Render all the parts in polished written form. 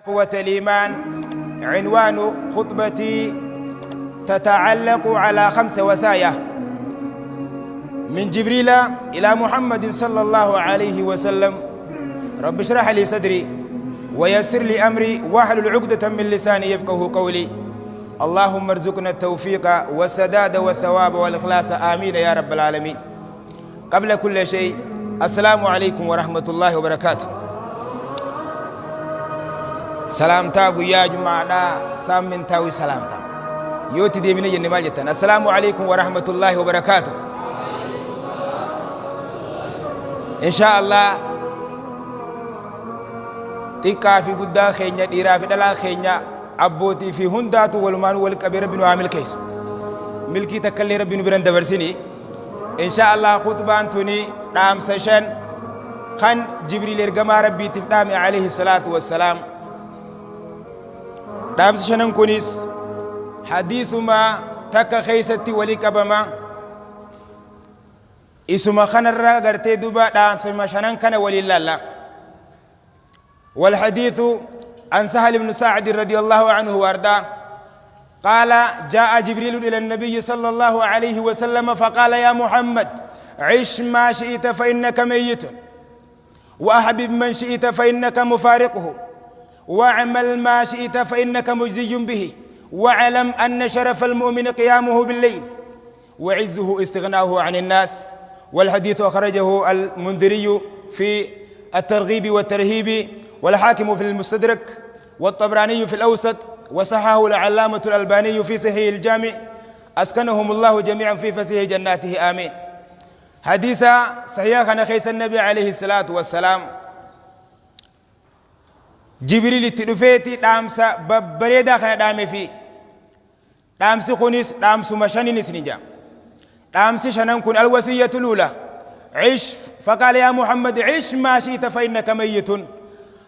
إخوة الإيمان، عنوان خطبتي تتعلق على 5 وصايا من جبريل إلى محمد صلى الله عليه وسلم. رب اشرح لي صدري ويسر لي أمري واحلل عقدة من لساني يفقه قولي. اللهم ارزقنا التوفيق والسداد والثواب والإخلاص، آمين يا رب العالمين. قبل كل شيء، السلام عليكم ورحمة الله وبركاته. سلامتا يا جماعة، سامن تاوي سلامتا يوتي دي من جنة جتنا. السلام عليكم ورحمة الله وبركاته. إن شاء الله تيكا في قدا خينيا ديرا في دلا خينيا أبوتي في هنداتو والمان والكبير بنو عامل كيس ملكي تكلي ربي نبرن دبرسيني. إن شاء الله خطبان توني رام سيشن خان جبريل إرقما ربي تفدامي عليه الصلاة والسلام. رام سيشن كونيس حديث ما تكا خيستي وليك بما اسم خان الرغرتي دوبا رام سيشن كان ولي الله. والحديث عن سهل بن سعد رضي الله عنه وارضاه قال: جاء جبريل إلى النبي صلى الله عليه وسلم فقال: يا محمد، عش ما شئت فإنك ميت، وأحبب من شئت فإنك مفارقه، واعمل ما شئت فإنك مجزي به، واعلم أن شرف المؤمن قيامه بالليل، وعزه استغناه عن الناس. والحديث أخرجه المنذري في الترغيب والترهيب، والحاكم في المستدرك، والطبراني في الأوسط، وصححه العلامة الألباني في صحيح الجامع، أسكنهم الله جميعا في فسيح جناته، آمين. حديث صحيح عن خيس النبي عليه الصلاة والسلام. جبريل تدفيتي دامسا ببريدا خنا دامي في دامس خونيس دامس مشاني نسنجا دامس شنن كن الوصية الأولى عش. فقال: يا محمد، عش ما شئت فإنك ميت.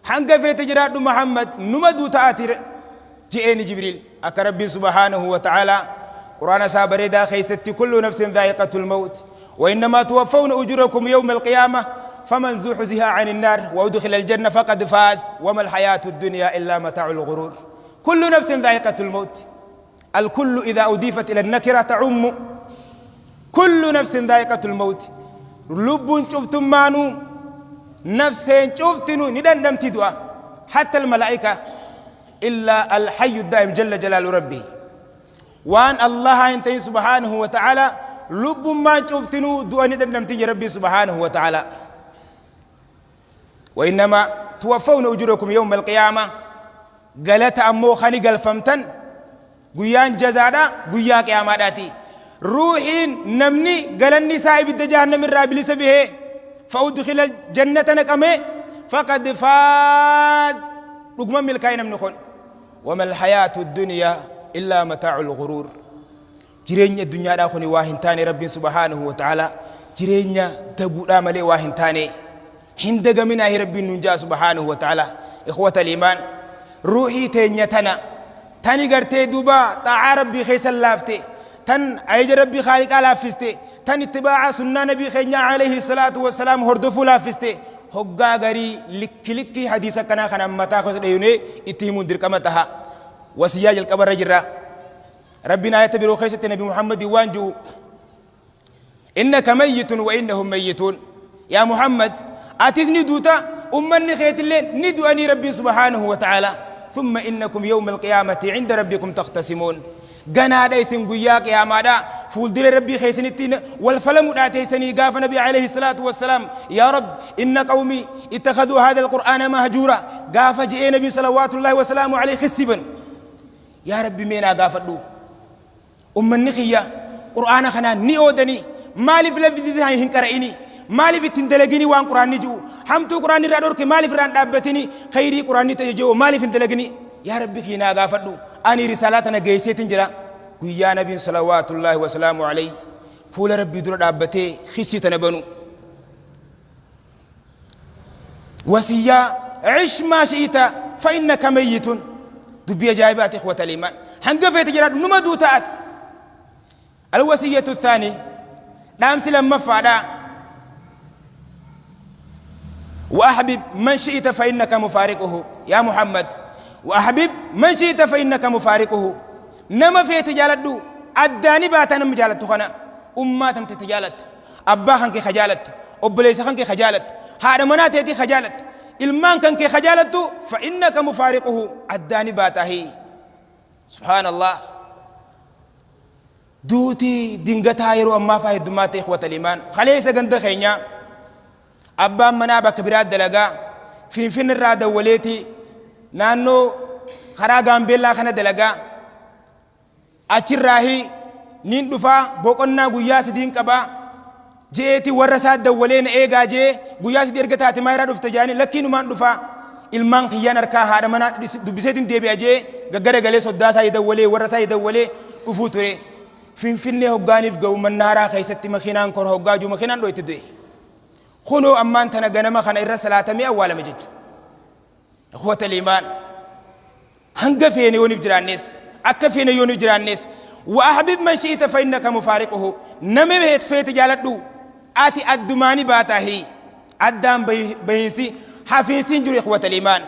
حنق في تجراد محمد نمدو تأثير جئني جبريل أكربي سبحانه وتعالى قرآن سابريدا خيست كل نفس ذائقة الموت وإنما توفون أجوركم يوم القيامة فمن زحزح عن النار وأدخل الجنة فقد فاز وما الحياة الدنيا إلا متاع الغرور. كل نفس ذائقة الموت، الكل إذا أضيفت إلى النكرة تعم. كل نفس ذائقة الموت، لب شفتم مانو، نفسين شفتنو ندندم تدوا، حتى الملائكة إلا الحي الدائم جل جلال ربي. وان الله انتهي سبحانه وتعالى لب ما شفتنو دوا ندندم تجي ربي سبحانه وتعالى. وإنما توفون أجوركم يوم القيامة. قالت أمو خاني قال فمتن قيان جزادا قيا قياماتي روحين نمني قال النساء بالجهنم الرابل سبيه فأدخل الجنة نكمه فقد فاز رقم ملكين منخون. وما الحياة الدنيا إلا متاع الغرور. جرين الدنيا داخل واحد تاني ربي سبحانه وتعالى جرين تقول آمالي واحد تاني هندق منه ربي ننجا سبحانه وتعالى. إخوة الإيمان، روحي تنيتنا تاني قرتي دوبا طاع ربي خيس اللافتي تن عيج ربي خالق لافستي تن اتباع سنة نبي خينا عليه الصلاة والسلام هردفو لافستي هقا غري لكي حديثة كنا خنا متا خس ديوني اتهمون دركمتها وسياج القبر رجرا. ربنا يعتبر خيسة نبي محمد وانجو إنك ميت وإنهم ميتون. يا محمد أتسني دوتا أمني خيت الليل ندو أني ربي سبحانه وتعالى ثم إنكم يوم القيامة عند ربكم تختصمون. غنا دايسن غياك يا مادا فولدر ربي خيسنتين والفلم داتيسني غاف نبي عليه الصلاة والسلام: يا رب إن قومي اتخذوا هذا القرآن مهجورا. غاف جئ نبي صلوات الله وسلامه عليه خسبا. يا رب مينا غافدو النخية قرآن خنا نيودني مالي في لفظي هاي هنكريني مالي في تندلجني وان قرآن نجو حمتو قرآن رادورك مالي في ران دابتني خيري قرآن تجو مالي في تندلجني. يا ربي خينا غافدو أني رسالتنا جيسيت جرا ويا نبي صلوات الله وسلامه عليه فول ربي دور دابتي خسي تنبنو. وسيا عش ما شئت فإنك ميت. دبي جايبات إخوة الإيمان هنقفت جرا نمدو تات. الوصية الثانية دامس لما فادا: وأحبب من شئت فإنك مفارقه. يا محمد وأحبب من شئت فإنك مفارقه نما في تجالته أداني باتنا مجالته خنا أمات أنت تجالت أبا خنك خجالت أبليس خنك خجالت هذا مناتي خجالت ilmaan kan kee khajaalattu fa innaka mufaariquhu addaani baatahi subhaanallah duuti dingataa yeroo ammaa faa heddummaatti ikhwata liimaan khaleessa ganda keenya abbaan manaa bakka biraa dalagaa finfinni irraa dawwaleeti naannoo karaa gaambeellaa kana dalagaa achirraahi nin dhufaa boqonnaa guyyaa sidiin qabaa jeeti warra isaa dawwalee na eegaa jee guyyaa sidii erga taate maayiraa dhufta jaanii lakkiinumaan dhufaa ilmaan kiyyaan harkaa haadha manaa dubbiseetiin deebi'a jee gaggara galee soddaa isaa dawwalee warra isaa dawwalee dhufuu ture finfinnee hoggaaniif ga'u mannaaraa keessatti makiinaan kor hoggaa juu makiinaan dho'itti du'e kunoo ammaan tana ganama kana irra salaatamee awwaalame jechuudha ikhwata liimaan hanga feene yooniif jiraannes akka feene yooniif jiraannes وأحبب من شئت فإنك مفارقه نمي بهت فيت جالدو آتي الدماني باتاهي الدام بينسي حفيسين جري إخوة الإيمان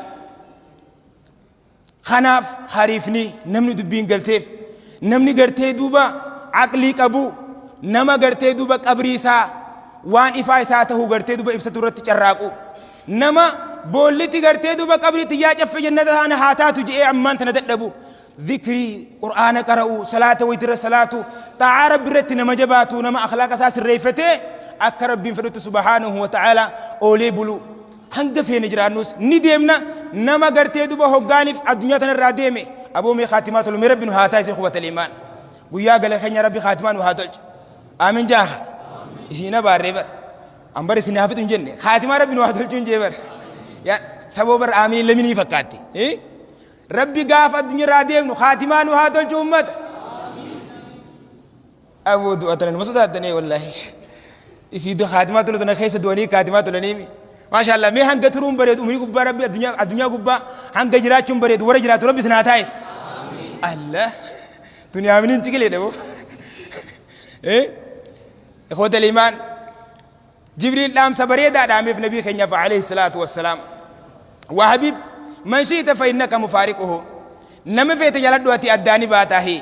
خناف حريفني نمني دبين قلتيف نمني قرتي دوبا عقلي كبو نما قرتي دوبا قبريسا وان إفايساته قرتي دوبا إبسة رت تشراكو نما بولتي قرتي دوبا قبري تياج في جنة أنا هاتاتو جئي عمان تنددبو ذكري قرآن قرأوا صلاة ويتر صلاة تعارب برتنا مجباتو نما أخلاق أساس الريفتة أكرب بين فرد سبحانه وتعالى أولي بلو هنگ في نجرانوس نديمنا نما قرتي دوبا هقانف الدنيا تنرى ديمي أبو مي خاتمات المرب بن هاتاي إخوة الإيمان ويا قال خير ربي خاتمان وهاتج آمين جاه إشينا باربر أمبر سنافت جنة خاتمان ربي وهاتج جنجبر يا سبوبر آمين لمني فكاتي إيه ربي قاف الدنيا راديم خاتمان وهذا الجمد أبو دواتنا مسدود الدنيا والله في دو خاتمات لنا خيس دواني خاتمات لنيمي ما شاء الله مي هنگ تروم بريد أمري كبا ربي الدنيا كبا هنگ جراتشم بريد ورا جرات ربي سناتايس الله دنيا منين تقلي ده إيه إخوة الإيمان جبريل دام سبريدا دام في نبي خنيا عليه الصلاة والسلام وحبيب من شئت فإنك مفارقه نما فيت جلد واتي أداني باتاهي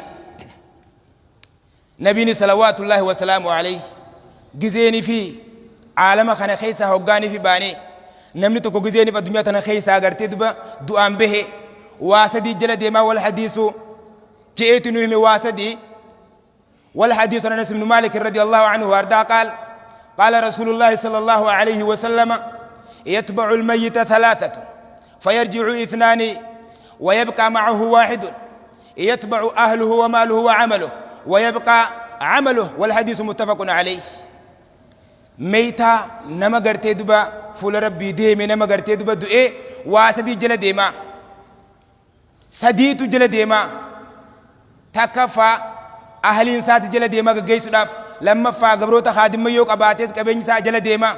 نبيني صلوات الله وسلامه عليه جزيني في عالم خنا خيسا هوغاني في باني نمني تكو جزيني في الدنيا تنا خيسا أغرتي دبا دعام به واسدي جلد ما والحديث جئت نوهم واسدي والحديث عن أنس بن مالك رضي الله عنه وارضاه قال رسول الله صلى الله عليه وسلم يتبع الميت ثلاثة فيرجع اثنان ويبقى معه واحد يتبع أهله وماله وعمله ويبقى عمله والحديث متفق عليه ميتا نما غرتي دوبا فول ربي ديمي نما غرتي دوبا دوئي واسدي جل ديما سديت جل ديما تكفى أهلين سات جل ديما غيسو داف لما فا غبروتا خادم يوك أباتيس كبين سا جل ديما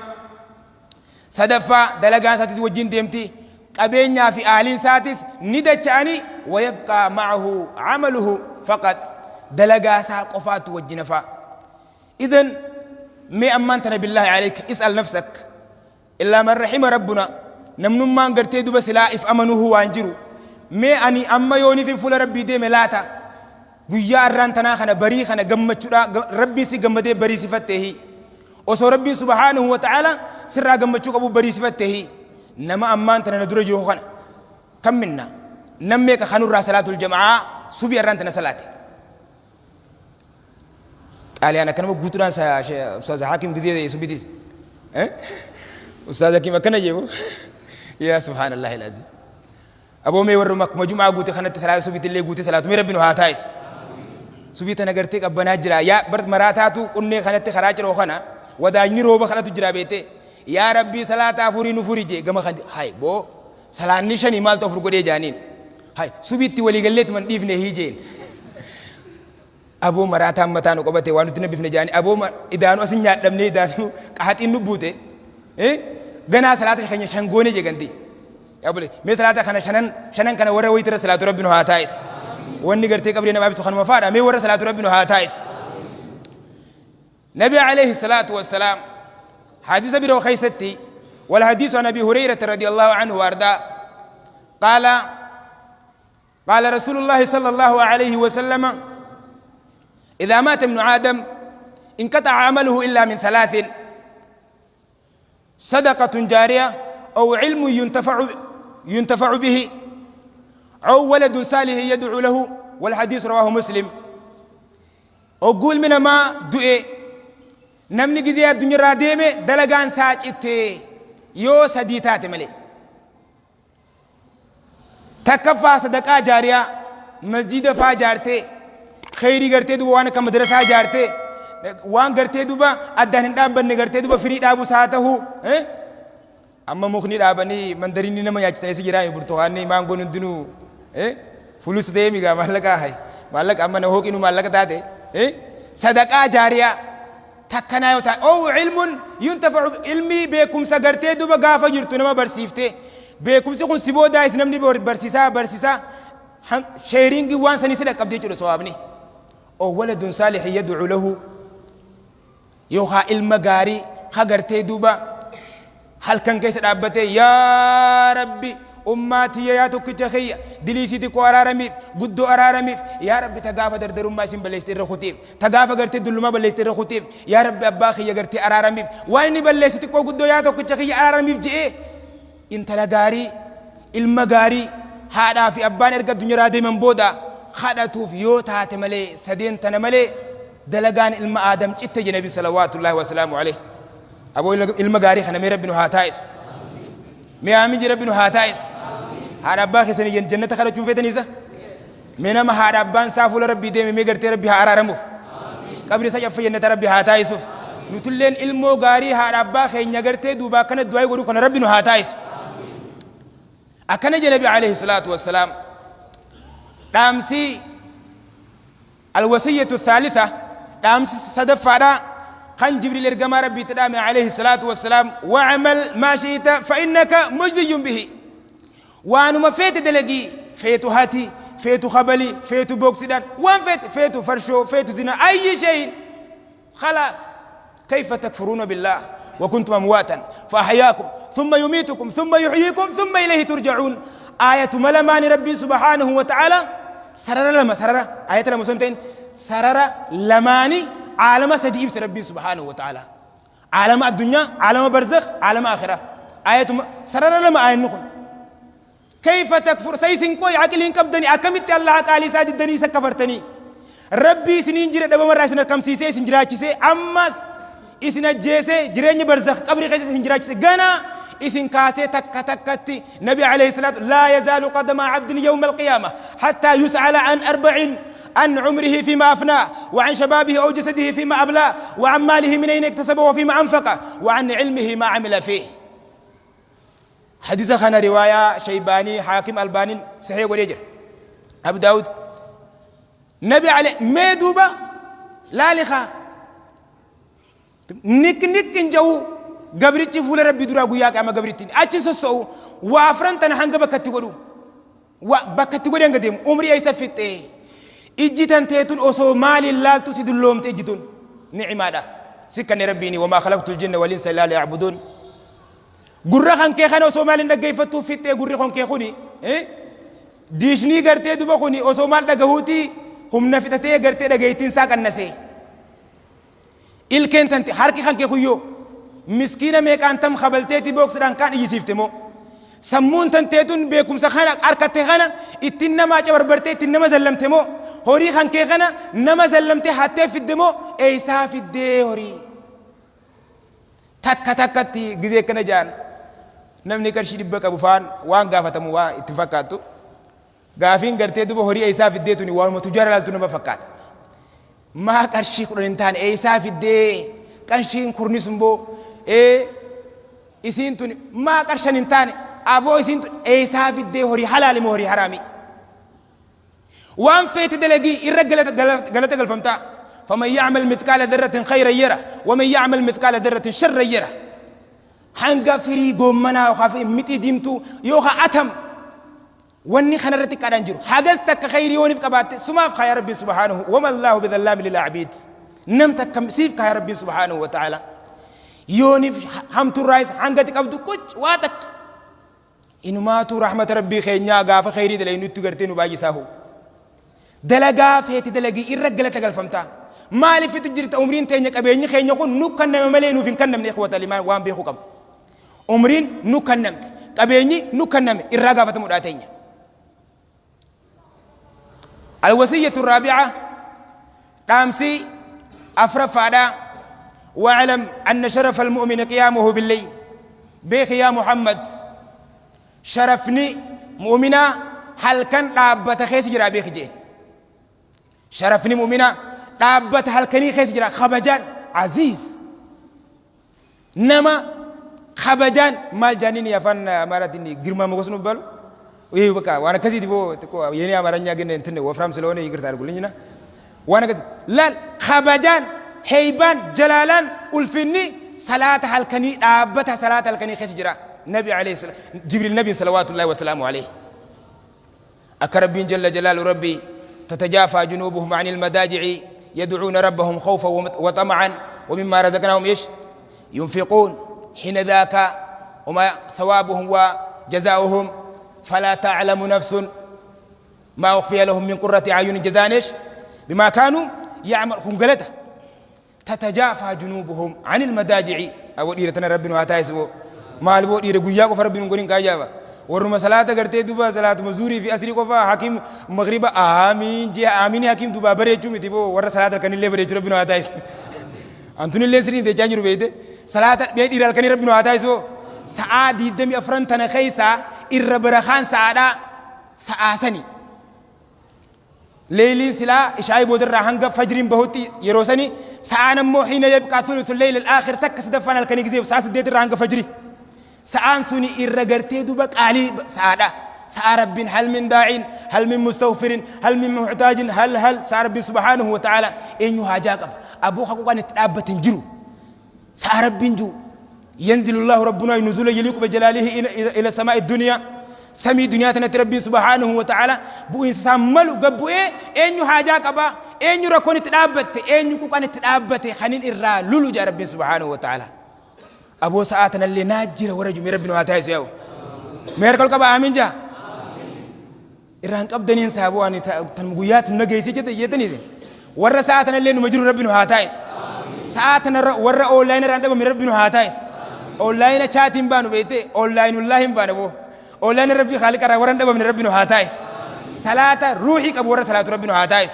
صدفا دلغان ساتيس وجين ديمتي قبينيا في أهلين ساتيس ندچاني ويبقى معه عمله فقط دلغا سا قفات وجنفا إذن مي أمانتنا بالله عليك اسأل نفسك إلا من رحم ربنا نمنم ما نغرتي دوبا سلا إف أمنوه وانجرو مي أني أما يوني في فول ربي دي ملاتا قويا الرانتنا خنا بري خنا غمچودا ربي سي غمدي بري صفته وسو ربي سبحانه وتعالى سرا غمچو ابو بري صفته نما أمانتنا ندور جرو خنا كم منا نميك خنور صلاة الجماعة سبي الرانتنا صلاتي قال أنا كنا بقولنا أستاذ حاكم جزيرة سبيتيس أستاذ حاكم كنا جيبو يا سبحان الله العظيم أبو مي ورمك مجموعة قوتي خنت صلاة سبيت اللي قوتي صلاة مي ربنا هاتايس سبيت أنا قرتك أبنا جرا يا برد مراتاتو كنّي خنت خراج روخنا ودايني روبا خنت جرا بيته يا ربي صلاة أفوري نفوري جي جم خد هاي بو صلاة نشاني مال تفرق قدي جانين هاي سبيت ولي قلت من ابن هيجين أبو مراتا متانو قبته وانو تنبي في نجاني أبو إدانو أسنجا دمني إدانو كهات إنو بوته غنا صلاة خنيا شنغوني جعندي يا بولي مي صلاة خنا شنن كنا ورا ويتر صلاة ربنا هاتايس واني قرتي قبرنا ما بيسخن مفارا مي ورا صلاة ربنا هاتايس نبي عليه الصلاة والسلام حديث بيرو خيستي والحديث عن أبي هريرة رضي الله عنه وارضاه قال قال رسول الله صلى الله عليه وسلم إذا مات ابن آدم انقطع عمله إلا من ثلاث: صدقة جارية، أو علم ينتفع به، أو ولد صالح يدعو له. والحديث رواه مسلم. أقول من ما دعي نمني جزية الدنيا راديمة دلقان ساجت يو سديتات ملي تكفى صدقة جارية مسجد فا جارتي خيري غرتي دو وانا كمدرسة جارتي وان غرتي دوبا أدهن دام بن غرتي دوبا فريد أبو ساته أما مخني دابني مندريني نما يجتني سجراي برتواني مانغو ندنو فلوس ديمي غا مالكا هاي مالك أما نهوك إنو مالك تاتي صدقة جارية تكنا يوتا أو علم ينتفع علمي بكم سجرتي دوبا غافا جرتو نما برسيفتي بكم سيكون سيبو دايس نمني برسيسا شيرينغي وان سني سيدا قبدي جلو سوابني أو ولد صالح يدعو له يوها علم غاري خغرتي دوبا هل كان كيس دابته يا ربي أمتي يا توكيتشخيا دليسيتي كو أرارميف قدو أرارميف يا ربي تغافا دردرم ما سين بلستير رخوتيف تغافا غرتي دلما بلستير رخوتيف يا ربي أباخي يا غرتي أرارميف واني بلستير كو قدو يا توكيتشخيا أرارميف جئ انت لغاري المغاري هذا في أبان إرقى الدنيا رادي من بودا خدتوف يوتا تملي سدين تنملي دلغان علم آدم جئت نبي صلوات الله وسلامه عليه أبو المغاري خنا مي ربنا هاتايس مي آمين جي ربنا هاتايس هذا أباخي سني جنة خلا تشوف تنيسا منا ما هذا أبان سافول ربي ديمي مي غرتي ربي هارارموف قبل سجى في جنة ربي هاتايسوف نتلين علم غاري هذا أباخي نغرتي دوبا كان دواي غرو كنا ربنا هاتايس أكن النبي عليه الصلاة والسلام دامسي الوصية الثالثة دامسي صدف هذا خان جبريل إرجما ربي تدامي عليه الصلاة والسلام وعمل ما شئت فإنك مجزي به وأنا ما فيت دلقي فيت هاتي فيت خبلي فيت بوكسيدان وان فيت فرشو فيت زنا أي شيء خلاص كيف تكفرون بالله وكنتم أمواتا فأحياكم ثم يميتكم ثم يحييكم ثم إليه ترجعون آية ملمان ربي سبحانه وتعالى سرر آية لما سنتين سرر لماني عالم سديب ربي سبحانه وتعالى عالم الدنيا عالم برزخ عالم آخرة آية سرر لما آية نخل كيف تكفر سيسنكو عقلين كبدني أكملت الله قالي ساد الدنيا سكفرتني ربي سنين جرى دبا مرة سنر كم سيسي سنجراكيسي أمس إسنا جيسي جريني برزخ قبري خيسي سنجراكيسي غانا إسن كاسي تكتي نبي عليه الصلاة لا يزال قدم عبد يوم القيامة حتى يسأل عن 4: عن عمره فيما أفناه، وعن شبابه أو جسده فيما أبلاه، وعن ماله من أين اكتسبه وفيما أنفقه، وعن علمه ما عمل فيه. حديث خنا رواية شيباني حاكم الباني صحيح وليجر أبو داود نبي عليه ميدوبا لا لخا نك نجو قبرتي فول ربي درا غياك أما قبرتي أتشسسو وافرن تنحنج بكتيقولو وبكتيقولي عندهم عمري أيسا فيته إجتان تيتون أصو مال الله تسيد اللوم تجدون نعمة ده سكن ربيني وما خلقت الجن والإنس إلا ليعبدون غرّا خان كي خانو سومال إنك جيفتو فيته غرّا خان كي خوني ديشني غرتي دوبا خوني أصومال دعوتي هم نفتته غرتي دعيتين ساكن نسي إلكن تنتي هاركي خان كي خيو مسكينة ميك أنتم خبلتي تبوكس ران كان يسيفتمو سمون تنتيتون بيكم سخانا أركتي خانا إتنا ما جبر برتي إتنا ما زلمتمو هوري خان كي خانا نما زلمتي حتى في الدمو إيسا في الدي هوري تكتي جزء كنا جان نمني كرشي دبك أبو فان وان غافتمو وان اتفاقاتو غافين غرتي دبو هوري إيسا في الدي توني وان متجار لالتوني بفقات ما كرشي قرنتان إيسا في الدي كرشي قرني سنبو إسين توني ما كرشان انتاني أبو إسين إيسا في الدي هوري حلال موري حرامي وان فيت دلقي إرق غلطة فهمتا فمن يعمل مثقال ذرة خيرا يره ومن يعمل مثقال ذرة شرا يره حنقا فري قومنا وخافي متي ديمتو يوخا أتم واني خنرتك على انجر حاجزتك خيري ونفك بات سماف يا ربي سبحانه وما الله بذلام للعبيد نمتك سيفك يا ربي سبحانه وتعالى يونف حمت الرايس حنقتك أبدو كوش واتك إنماتو رحمة ربي خينيا غاف خيري دلين نتغرتين وباجي ساهو دلغا فيتي دلغي إرقلة تغل فمتا مالي في تجرت أمرين تينيك أبيني خينيا قول نكنم ملينو فين كنم إخوة الإيمان وان بيخو كم أمرين نكنم أبيني نكنم إرقا فتموداتين الوصية الرابعة قامسي أفرف على واعلم أن شرف المؤمن قيامه بالليل بيخ يا محمد شرفني مؤمنا هل كان رابط خيس جرا بيخ جين شرفني مؤمنا رابط هل كان خيس جرا خبجان عزيز نما خبجان مال جانين يفن مراتني غيرما مغسنو بال وي بكا وانا كسي ديبو تكو يني امارنيا غن انتن وفرام سلونه يغرتار غولنينا وانا كسي لا خبجان هيبان جلالان الفني صلاه هل كان رابط صلاه هل كان خيس جرا نبي عليه السلام جبريل النبي صلوات الله وسلامه عليه أكرب جل جلال ربي تتجافى جنوبهم عن المداجع يدعون ربهم خوفا وطمعا ومما رزقناهم ايش ينفقون حين ذاك وما ثوابهم وجزاؤهم فلا تعلم نفس ما أخفي لهم من قرة أعين جزاء ايش بما كانوا يعمل خنقلته تتجافى جنوبهم عن المداجع أو إيرتنا ربنا واتايسو maal boo dhiire guyyaa qofa rabbiin godhin kaajaaba warruma salaata gartee duba salaatuma zuurii fi asrii qofa hakiim magriba aamiin jee aamiin hakiim duba bareechuu miti boo warra salaata halkanillee bareechuu rabbiin waa taa'is antunillee sirrii deechaa jiru beeyte salaata bee dhiira halkanii rabbiin waa taa'is sa'aa 24 tana keeysaa irra barakaan sa'aadhaa sa'aa sanii ليلي سلا إشاي بودر راهنجا فجرين بهوتي يروسني سأنا مو حين يبقى ثلث الليل الآخر تكس دفن الكنيجزي وساس ديت راهنجا فجري سأن سوني إرجعتي دوبك علي سعادة سأرب هل من داعين هل من مستغفر هل من محتاج هل سأرب سبحانه وتعالى إنه هاجاك أبو خكوا نتأب تنجرو سأرب جو ينزل الله ربنا ينزل يليق بجلاله إلى سماء الدنيا سمي دنيا تنتربي سبحانه وتعالى بو إنساملو قبو إنه هاجاك أبا إنه ركون تتأبت إنه كوكان تتأبت خنين إرى لولو جا ربي سبحانه وتعالى أبو ساعتنا اللي ناجر ورجو من ربنا واتايس ياو ميركل كبا آمين جا إرهان قبدنين سابواني تنمقويات نجيسي جدا يتنيزين ورى ساعتنا اللي نمجر ربنا واتايس ساعتنا ورى أونلاين راندب من ربنا واتايس أونلاين شاتين بانو بيتي أونلاين الله بانو أولان ربي خالق راوران دبا من ربنا هاتايس صلاة روحي كبورة صلاة ربنا هاتايس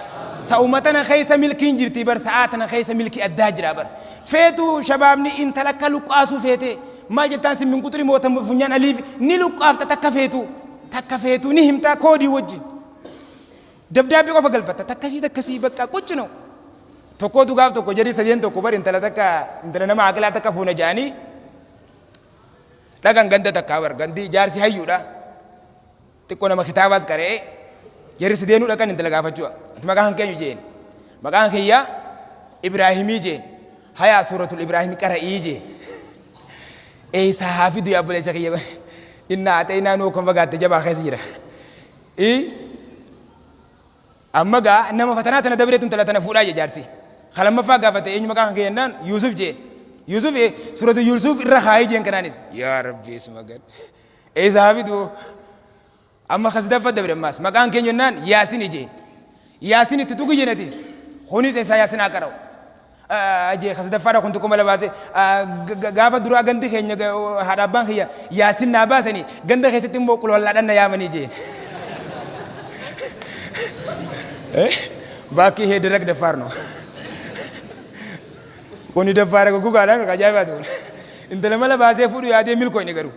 سأمتنا خيس ملكين جرتي بر ساعتنا خيس ملكي الداجر بر فيتو شبابني إن تلك لقاسو فيتي ما جتان من كتر موتم فنيان أليف نلقاف تكفيتو نهمتا كودي وجي دبدابي قف قلفتا تكسي بكا كوچنو تكو دغاف تكو جري سدين تكو بر انت لتكا انت نما عقلا تكفونا جاني لكن غندا تكاور غندي جارسي هيودا تكون ما خطاباس كاري يرس دينو لكن انت لغا فجوا ما كان كان يجين ما كان هي ابراهيمي جين هيا سوره الابراهيم قرئي جي اي صحافي دو ابو ليس كي ان اتينا نو كم فغات جبا خسيره اي اما غا انما فتناتنا دبرتم ثلاثه فودا جارسي خلما فاغا فته اي ما كان كينان يوسف جين يوسف سورة يوسف الرخاي جين كنانيس يا ربي اسمك اي صحابي دو اما خسدا فدبر ماس مكان كين ينان ياسين جين ياسين تتوغي جنتيس خونيس اسا ياسين اكرو اجي خسدا فدا كنت كوم لباسي غافا درو غندي خين هذا بان هي ياسين ناباسني غند خيستم بوكل ولا دنا يامني جين باقي هي درك دفارنو كوني دفارة كوكا لا كجايبا دول انت لما لا باسي فودو يادي ملكو نيغرو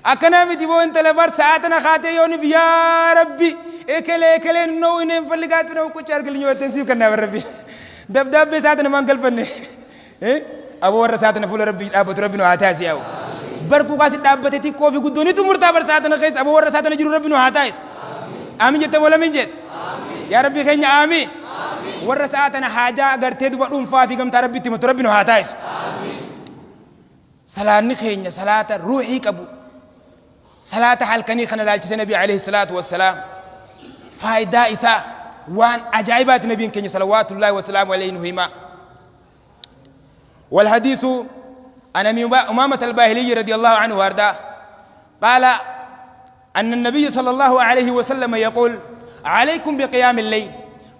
اكنا بيتيبو انت لبار ساعتنا خاتي يوني يا ربي اكل نو نيم فلغات نو كو چارغل نيو تنسيب كنا ربي دب ساعتنا مانغل فن ابو ور ساعتنا فول ربي ابو ربي نو هاتاس ياو بركو كاسي دابتي كوفي غدوني تمرتا بر ساعتنا خيس ابو ور ساعتنا جرو ربي نو هاتاس امين جت ولا من جت يا ربي خيني امين ورا ساعتنا حاجة أجر تدو بدون فافي كم تربي تربي نهاتايس صلاة نخيني صلاة روحي كبو صلاة حلقني خنا لالتس النبي عليه الصلاة والسلام فايدة إساء وان عجائبات نبي كني صلوات الله وسلامه عليه نهيما والحديث عن أمامة الباهلي رضي الله عنه وارضاه قال أن النبي صلى الله عليه وسلم يقول عليكم بقيام الليل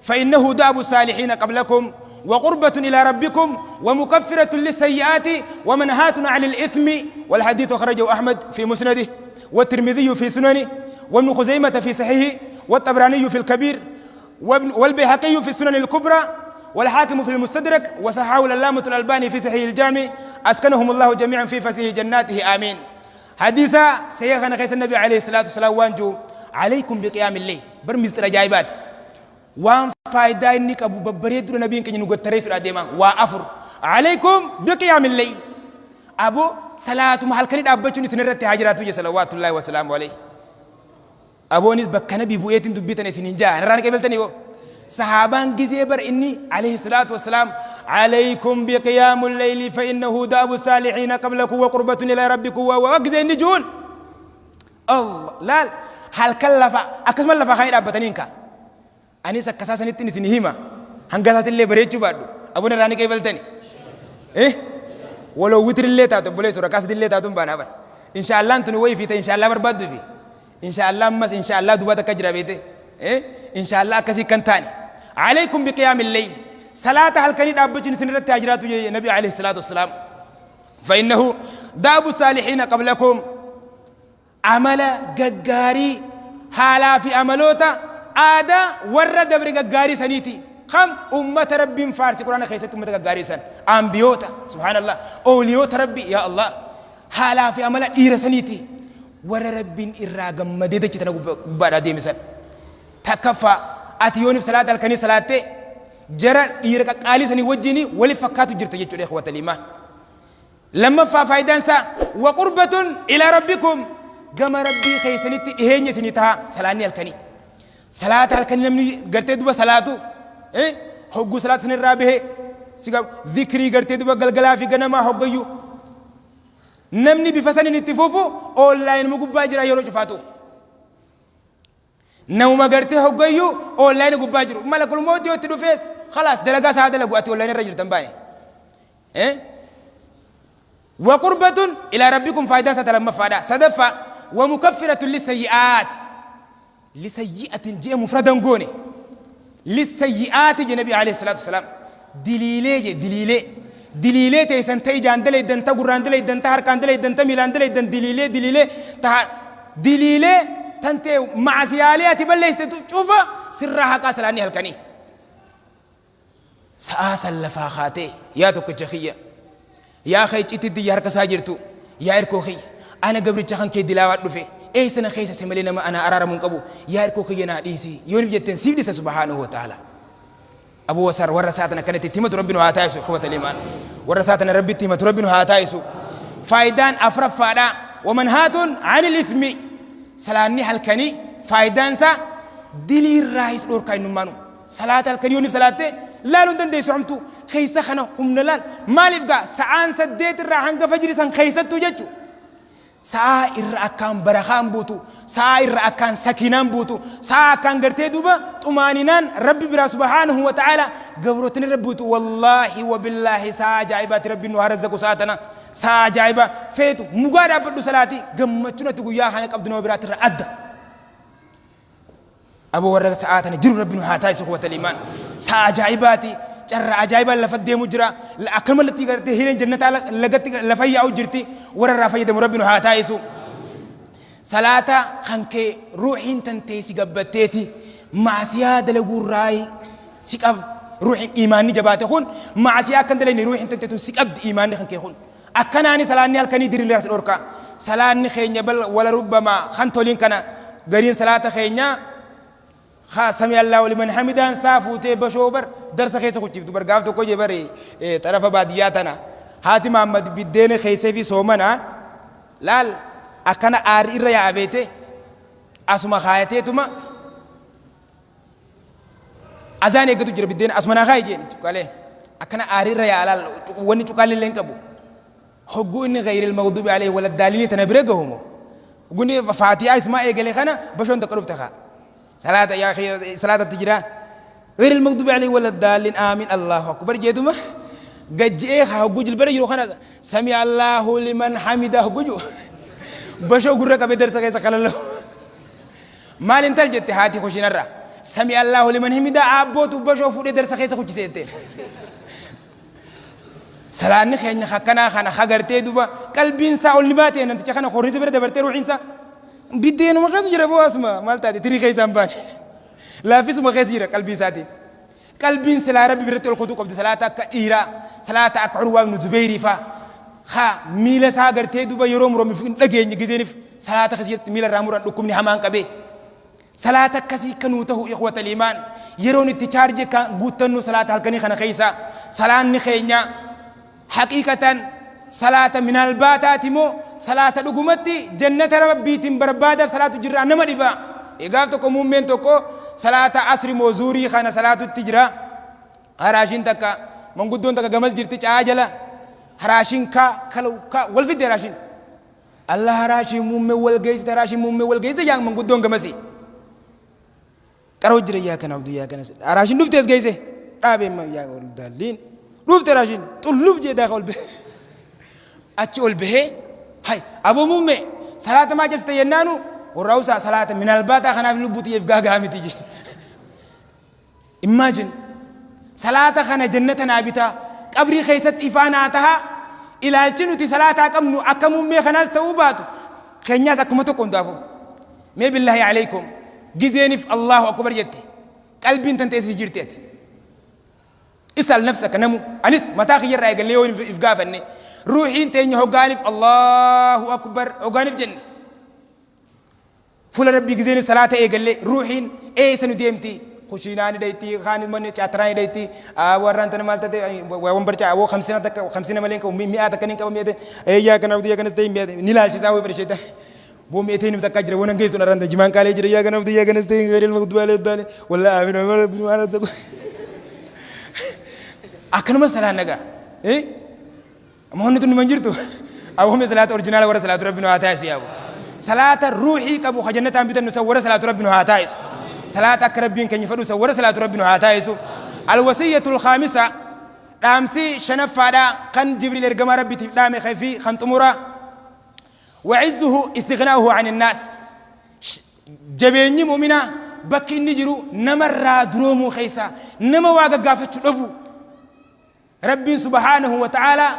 فإنه داب الصالحين قبلكم وقربة إلى ربكم ومكفرة للسيئات ومنهاة عن الإثم. والحديث أخرجه أحمد في مسنده والترمذي في سننه وابن خزيمة في صحيحه والطبراني في الكبير والبيهقي في السنن الكبرى والحاكم في المستدرك وصححه العلامة الألباني في صحيح الجامع أسكنهم الله جميعا في فسيح جناته آمين. حديث سيغنا خيس النبي عليه الصلاة والسلام وانجو عليكم بقيام الليل برمز الأجايبات وان فايدة إنك أبو ببريد نبي كي نقول تريس الأديمة وأفر عليكم بقيام الليل أبو صلاة محل كريد أبتشوني سنرت هاجراته صلوات الله وسلامه عليه أبو نسبة كنبي بويتين دبيتني سنينجا نراني قبلتني بو صحابان جزيبر إني عليه الصلاة والسلام عليكم بقيام الليل فإنه داب الصالحين قبلكم وقربة إلى ربكم ووقز النجون الله لا هل كلفا أكسم لفا خير أبتنينك أني سكساسا نتني سنهيما هنقاسات اللي بريتشو بادو أبو نراني قبلتني إيه ولو وتر اللي تاتو بوليس وركاس اللي تاتو بانا إن شاء الله أنتم ويفي إن شاء الله برباد في إن شاء الله مس إن شاء الله دوبا تكجرا بيته إيه إن شاء الله كسي كنتاني عليكم بقيام الليل صلاة هل كان دابتشن سنرت تاجرات النبي عليه الصلاة والسلام فإنه داب الصالحين قبلكم عمل ججاري حالا في عملوتا آدا ورد دبر ججاري سنيتي خم أمة ربي فارس قرآن خيسة أمة ججاري سن أنبيوتا سبحان الله أوليوت ربي يا الله حالا في عمل إير سنيتي ور ربي إراغم مديدة كتنا بعد دي مثال تكفى أتيوني في صلاة الكنيسة صلاة جرى يرك قالي سني وجيني ولي فكاتو جرت يجتو الإخوة الإيمان لما فايدانسا وقربة إلى ربكم جمع ربي خيسنيتي إهني سنيتها سلاني الكني صلاة الكني نمني قرت دوبا صلاته إيه حقو صلاة سن الرابه سيقاب ذكري قرت دوبا قلقلا في قنما حقو نمني بفسن نتفوفو أونلاين مقبا جرى يرو شفاتو نوما قرتي حقو أونلاين مقبا جرو ملك الموت يوتدو فيس خلاص دلقا سعادة لقواتي أونلاين الرجل تنباني إيه وقربة إلى ربكم فايدة ستلم فادا صدفة ومكفرة للسيئات لسيئة جاء مفردا قوني للسيئات جنبي عليه الصلاة والسلام دليلي تيسن تيجان دلي دنتا قران دلي دنتا هركان دلي دنتا ميلان دلي دن دليلي تنتي مع سياليات بل شوفا سرها كاسلاني هالكني سآسل لفاخاتي يا توك جخية يا أخي تدي يا ركسا جرتو يا إركوخي أنا قبل جخان كي دلاوات دفي إيه سنة خيسة سملينا ما أنا أرار من قبو يا إركوخي ينا ديسي يوني جتن سيف ديسا سبحانه وتعالى أبو وسر ورساتنا كانت تيمة ربنا هاتايسو قوة الإيمان ورساتنا ربي تيمة ربنا هاتايسو فايدان أفرف فادا ومنهات عن الإثم سلاني هالكني فايدان سا دلي الرئيس أوركاي نمانو صلاة الكني يوني صلاته لا لندن دي سعمتو خيسة خنا هم نلال ما لفقا سعان سديت الرحان فجري سان خيسة تججو سائر أكان برخان بوتو سائر أكان سكينان بوتو ساكان قرتي دوبا طمانينان ربي برا سبحانه وتعالى قبروتني ربوتو والله وبالله ساجايبات ربي نوارزقو ساتنا ساجايبا فيتو مقارا بدو صلاتي قمتنا تقو يا خانك عبدنا وبرات الرأد أبو ورق ساعاتنا جرو ربي نوحاتاي سخوة الإيمان ساجايباتي جرى عجائب لفدي مجرى الأكمل التي قرتي هنا جنة لقت لفيا أو جرتي ورا رافيا دم ربنا هاتايسو صلاة خنك روحين تنتيسي قبتيتي مع سيادة لقول راي سكاب روح إيماني جباتي خون مع سيادة كندلني روحين تنتيتو سكاب إيماني خنك خون أكناني سلاني الكني دير لراس الأوركا سلاني خينيا بل ولا ربما خنتولين كنا قرين صلاة خينيا سمع الله لمن حمدان سافوتي بشوبر درس خيسة كتشيف تبر قاف تكو جبري طرف بادياتنا هاتي محمد بدين خيسة في سومنا لال أكنا آري ريا أبيتي أسمع خايتي تما أزاني كتو جرب بدين أسمع خايجين تقاله أكنا آري ريا لال وني تقالي لين كبو حقوني غير المغضوب عليه ولا الدالين تنبرقهم قوني فاتي اسمع إيجالي خنا بشون تقرب تخا صلاة يا أخي صلاة التجرا غير المغضوب عليه ولا الضالين آمين الله أكبر جدوما جاء حجوج البري يروحنا سمع الله لمن حمده حجوج بشو غرك بدر سكاي سكال الله مال انت الجت هاتي خشين الرا سمع الله لمن حمده أبوت وبشوف درس خيسة خش سيتين سلام خينا خكنا خنا خجرتي دوبا قلبين سا ولباتي أنت تخنا خوريز برد برتي روحين سا بدين ما خيس جربوا اسمه مالتا تري خيسة أمبان لا في سما خيس جرا قلبي ساتي قلبين سلا ربي برتي الخطوق قبل صلاة كإيرا صلاة عروة بن زبير فا خا ميلا ساغرتي دوبا يروم روم في لجين جزينف صلاة خسيت ميلا رامورا لكم نحمان كبي صلاة كسي كنوته إخوة الإيمان يرون التشارج كغوتنو صلاة هالكني خنا خيسا صلاة نخينا حقيقة صلاة من الباتات مو صلاة لقمتي جنة ربي تنبربادة صلاة جرا نمدبا إيقافتكم مؤمن تكو صلاة عصر موزوري خنا صلاة التجرا هراشين تكا من قدون تكا غمز جرتي عاجلة هراشين كلو والفيد هراشين الله هراشين مؤمن والجيز هراشين مؤمن والجيز ده من قدون غمزي كارو جرا يا كنا عبد يا كنا هراشين نفتيس جيزه رابي ما يا ولدالين نفت هراشين طلوب جي داخل به أتشول به هاي أبو مؤمن صلاة ما جلست ينانو والروسة صلاة من البات خنا في لبوتي يفقا قامي تيجي imagine صلاة خنا جنتنا بتا قبري خيست إفاناتها إلى الجنة صلاة أكمنو أكمو مي خناس توباتو خنياس أكمتو كندافو مي بالله عليكم جزيني في الله أكبر جتي قلبي انت تنتسي جرتيت اسأل نفسك نمو أنس متى خير رأيك اللي هو إفقا فني روحي انت إني هقاني في الله أكبر هقاني في جنة فول ربي جزيني صلاة إيه قال لي روحين إيه سنو ديمتي خشيناني دايتي خاني مني شاتراني دايتي وران تنا مالتي وامبرجا أو 50 تك 50 مليون كم 100 تكنين كم 100 إيه يا كنا بدي يا كنا ستي 100 نيلال شيء فرشيتا بو 200 متكاجر وانا جيت انا رند جمان كالي جري يا كنا بدي يا كنا ستي غير المكتوب عليه دالي ولا امين عمر بن وانا زكو أكن مثلا نجا إيه ما هو نتوني منجرتو أبو هم صلاة أورجينال ورا صلاة ربنا هاتايس يا أبو صلاة الروحي كابو خجنة تامبيتن نسورة صلاة ربنا هاتايس صلاة أكربين كن يفرد سورة صلاة ربنا هاتايس الوصية الخامسة رامسي شنف فادا كان جبريل إرجم ربي تدام خفي خنتمورا وعزه استغناؤه عن الناس جبيني مؤمنا بكي نجرو نمر درومو خيسا نما واقع قافة أبو ربي سبحانه وتعالى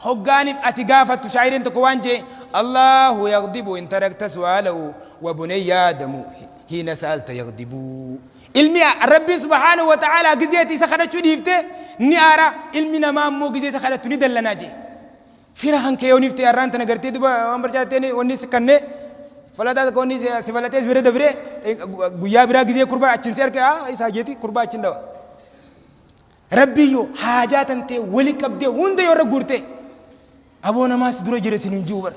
هجاني أتجافة تشاعرين تكوانجي الله يغضب إن تركت سؤاله وبني آدم حين سألت يغضب علمي ربي سبحانه وتعالى جزيتي سخرت شديفته نيارا علمنا ما مو جزيتي سخرت ندل ناجي فيرهن كيونيفتي أرانت نقرتي دبا أمبرجاتني ونيس كنّي فلا ده كوني سبالتيس بري دبري غيا برا جزيه قربا أشين سير كا إساجيتي قربا أشين دوا ربي يو حاجات أنت ولي كبدي وندي يورا غورتي أبو نماس درو جرسين جوبر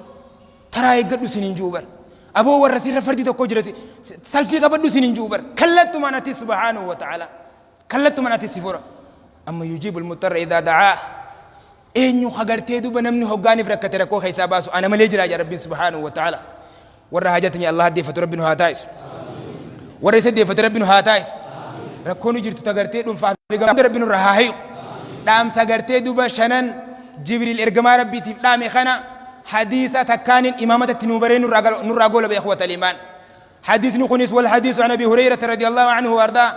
ترى يقدو سنين جوبر أبو ورسيل فردي تو كوجرسي سلفي كبدو سنين جوبر كلت مناتي سبحانه وتعالى كلت مناتي سفورة أما يجيب المضطر إذا دعاه إنه خجرتي دو بنمني هجاني فركت ركوه حساباسو أنا مليجرا يا ربي سبحانه وتعالى ورا حاجتني الله دي فتر ربنا هاتايس ورا يسدي فتر ربنا هاتايس ركوني جرت تغرتي دون فاهم ربنا رهاهي دام سغرتي دو بشنن جبريل ارغما ربي تفدامي خنا حديثة تكان إمامة التنوبرين نراغول بإخوة الإيمان حديث نخنس والحديث عن أبي هريرة رضي الله عنه وأرضاه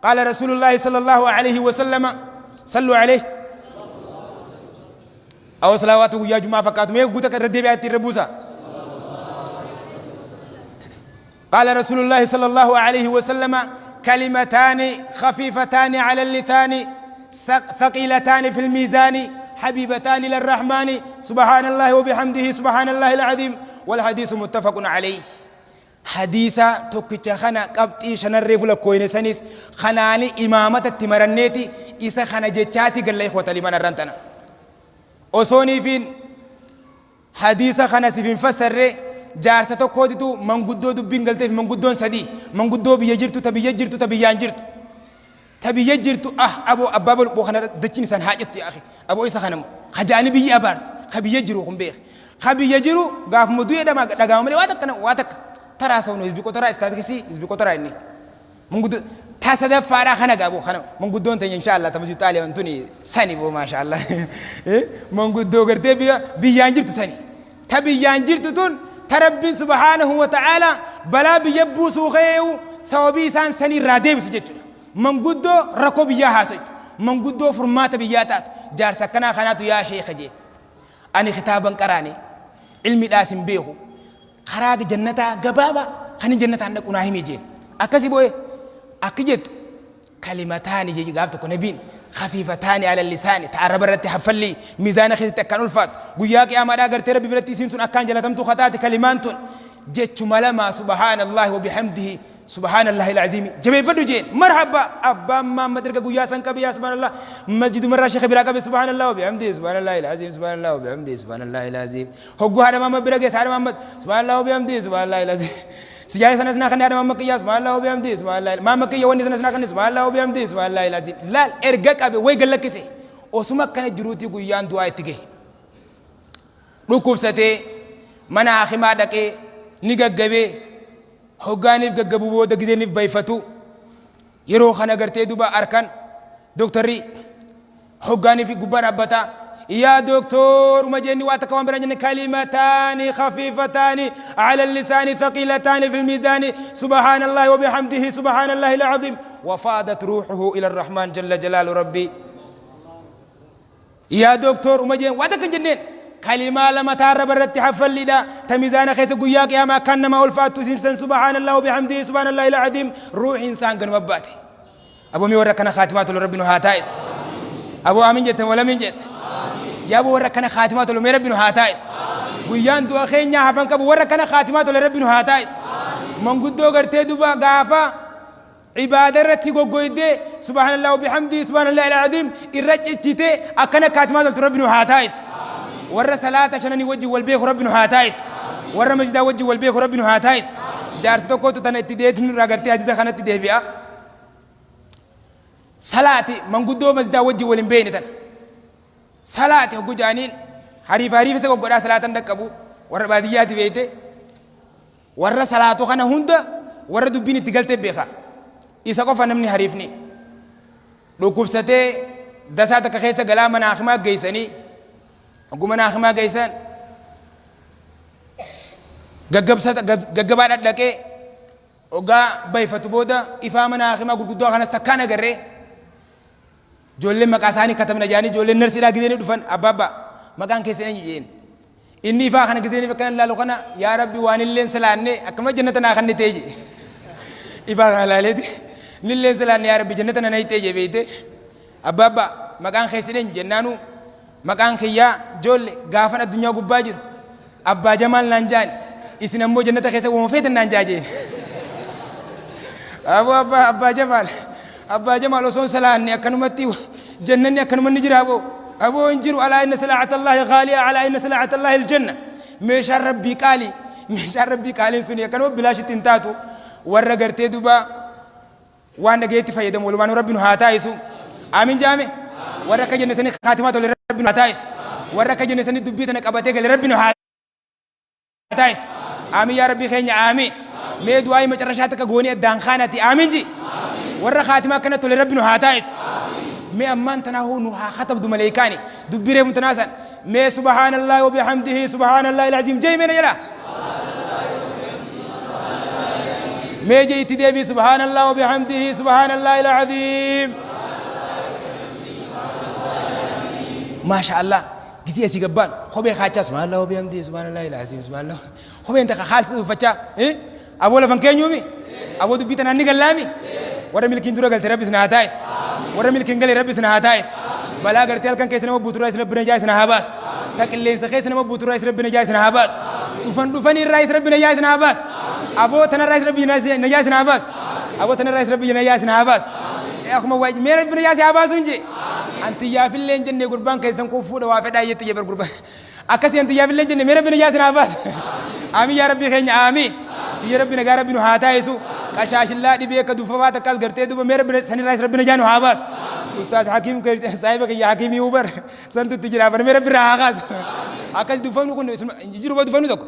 قال رسول الله صلى الله عليه وسلم صلوا عليه أو صلواته يا جماعة فكاتم يقولك ردي بيات الربوسة قال رسول الله صلى الله عليه وسلم كلمتان خفيفتان على اللسان ثقيلتان في الميزان حبيبتان للرحمن سبحان الله وبحمده سبحان الله العظيم والحديث متفق عليه حديثا توكيتش خنا قبطي شنرف لكوين سنيس خناني إمامة التمرنيتي إسا خنا جتشاتي قال لي إخوة لمن الرنتنا أصوني فين حديثا خنا سفين فسر جارسة توكودتو من قدو دبين قلتي من قدون سدي من قدو بيجرتو تبي ينجرتو تبي يجرتو أبو أباب البوخنا دتشين سان حاجت يا أخي أبو إسا خنم خجاني بيجي أبارت خبي يجرو خمبيخ خبي يجرو قاف مدوية دقام لي واتك ترى سونو يسبيكو ترى استاذكسي يسبيكو ترى إني من قد تاسد فارا خنا قابو خنا من قدون تاني إن شاء الله تمجد تالي أنتوني سني بو ما شاء الله من قدو قرتي بيانجرت سني تبي يانجرت تون تربي سبحانه وتعالى بلا بيبو سوغيو سوابي سان سني راديب سجدت من قدو ركو بياها سجد من قدو فرمات بياتات جار سكنا خناتو يا شيخ جيت أني خطابا قراني علمي داسم بيهو خراج جنتا قبابا خني جنتا عندك وناهمي جين أكسي بوي أكجت كلمتان جي قافتك نبين خفيفتان على اللسان تعرب الرت حفلي ميزان خيت تكن الفات وياك يا ما داغر تربي برتي سين اكان جلتمتو خطات كلمات جت ملما سبحان الله وبحمده سبحان الله العظيم جميع فدو جين مرحبا ابا ما مدرك ويا سنك بيا سبحان الله مسجد مره شيخ براك سبحان الله وبحمده سبحان الله العظيم سبحان الله وبحمده سبحان الله العظيم هو هذا ما برك سار محمد سبحان الله وبحمده سبحان الله العظيم سجاي سنسنا خني هذا ما مكيا سبحان الله وبحمده سبحان الله ما مكيا وني سنسنا خني سبحان الله وبحمده سبحان الله العظيم لا ارجك ابي وي قالكسي وسما كان جروتي غيان دعاء تيجي ركوبسته منا اخي ما دكي نيغغبي هوغاني غغبو بو دغزيني بايفتو يرو خنا غرتي دوبا اركان دكتوري هوغاني في غبار ابتا يا دكتور مجني واتكوان برنجن كلمتان خفيفتان على اللسان ثقيلتان في الميزان سبحان الله وبحمده سبحان الله العظيم وفادت روحه الى الرحمن جل جلال ربي يا دكتور مجني واتكن جنين كلمة لما تعرب الرت حفل لدا تميزان خيس قياك يا ما كان ما الفات سنسن سبحان الله وبحمده سبحان الله العظيم روح انسان كن مباتي ابو مي وركنا خاتمات لربنا هاتايس ابو امين جت ولا من جت يا ابو وركنا خاتمات لربنا هاتايس ويان دو اخينيا حفن كبو وركنا خاتمات لربنا هاتايس من قدو غرتي دوبا غافا عبادة رتي غوغويدي سبحان الله وبحمده سبحان الله العظيم الرجتي اكنا خاتمات لربنا هاتايس ورا صلاة شنني وجه والبيخ ربنا هاتايس ورا مجدا وجه والبيخ ربنا هاتايس جارستو كوتو تنتديت نراغرتي حديث خانت دي بيا صلاتي من قدو مجدا وجه ولمبين تن صلاتي هو جانين حريف سكو غدا صلاة دكبو ورا باديات بيته ورا صلاتو خنا هوندا ورا دبيني تغلت بيخا إساقو فنمني حريفني لو كوبسته دساتك خيسه غلا من اخما گيسني أقومنا أخما جيسان جعبات أدلكه وجا بيفتو بودا إفهمنا أخما قدوا خنا استكانة جرّه جولة مكاساني كتبنا جاني جولة نرسي لا جديني دفن أبابا مكان كيسين يجين إني فاخنا كيسين فكان لا لقنا يا ربي وان اللين سلانة أكمل جنتنا خنّي تيجي إفاخنا لا لدي نلين سلانة يا ربي جنتنا نهي تيجي بيته أبابا مكان كيسين جنانو مكان خيا جول غافن الدنيا غباجر ابا جمال نانجان اسنا مو جنة خيسه ومفيت نانجاجي ابا جمال وسون سلاني كنمتي جنني كنمن نجرابو ابو انجر على ان سلعه الله غاليه على ان سلعه الله الجنه مش ربي قالي سني كنو بلاش تنتاتو ورغرتي دوبا وانا جيتي فايدم ولوان ربنا هاتايسو امين جامي ورك جنسني خاتمات لربنا هاتايس ورك جنسني دبيتنا قبتك لربنا هاتايس امين يا ربي خيني امين مي دعاي مچرشاتك غوني دانخانتي امين جي ور خاتمه كانت لربنا هاتايس مي امان تناهو نها خطب دو ملائكاني دبيره متناسن مي سبحان الله وبحمده سبحان الله العظيم جاي من يلا مي جيتي دي سبحان الله وبحمده سبحان الله العظيم ما شاء الله كسي يسي قبان خوبي خاتشا سبحان الله وبحمده سبحان الله العظيم سبحان الله خوبي انت خالص فتشا ايه ابو لفنكين يومي ابو دبيتنا ني غلامي ورا ملكين دورا قالت ربي سنا هاتايس ورا ملكين قال ربي سنا هاتايس بلا قرتل كان كيسنا مبوت رئيس ربنا جاي سنا هباس تكلين سخيسنا مبوت رئيس ربنا جاي سنا هباس دفني الرئيس ربنا جاي سنا هباس ابو تنا رئيس ربنا جاي سنا هباس ابو تنا رئيس ربنا جاي سنا هباس يا اخو ما واج مير ربنا جاي هباس انجي انت يا في اللين جنة قربان كيسن كوفو وافد ايت يبر قربان اكاسي انت يا في اللين جنة مير ربنا جاي سنا هباس امين يا ربي خيني امين يا ربنا قال ربنا هاتايسو كشاش الله دي بيك دفوات كاس غرتي دو مير ربنا سني رئيس ربنا جانو هاباس استاذ حكيم صاحبك يا حكيم يوبر سنت تجرا بر مير ربنا هاغاس اكاس دفنو كون جيرو دفنو دك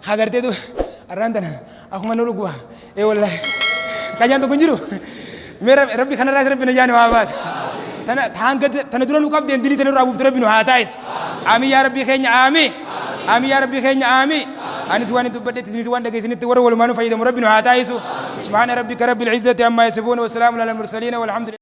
خغرتي دو اراندنا اخو منولو غوا اي والله كاجان تو كنجيرو مير ربي خنا رئيس ربنا جانو هاباس تنا تانغد تنا درو لوكاب دين دلي تنا رابو ربنا هاتايس امين يا ربي خيني امين امين يا ربي خيني امين أنا سواني تبدت سوان دقي سنت ورا ولا ما نفيد ربنا هاتايسو سبحان ربك رب العزة عما يصفون وسلام على المرسلين والحمد لله.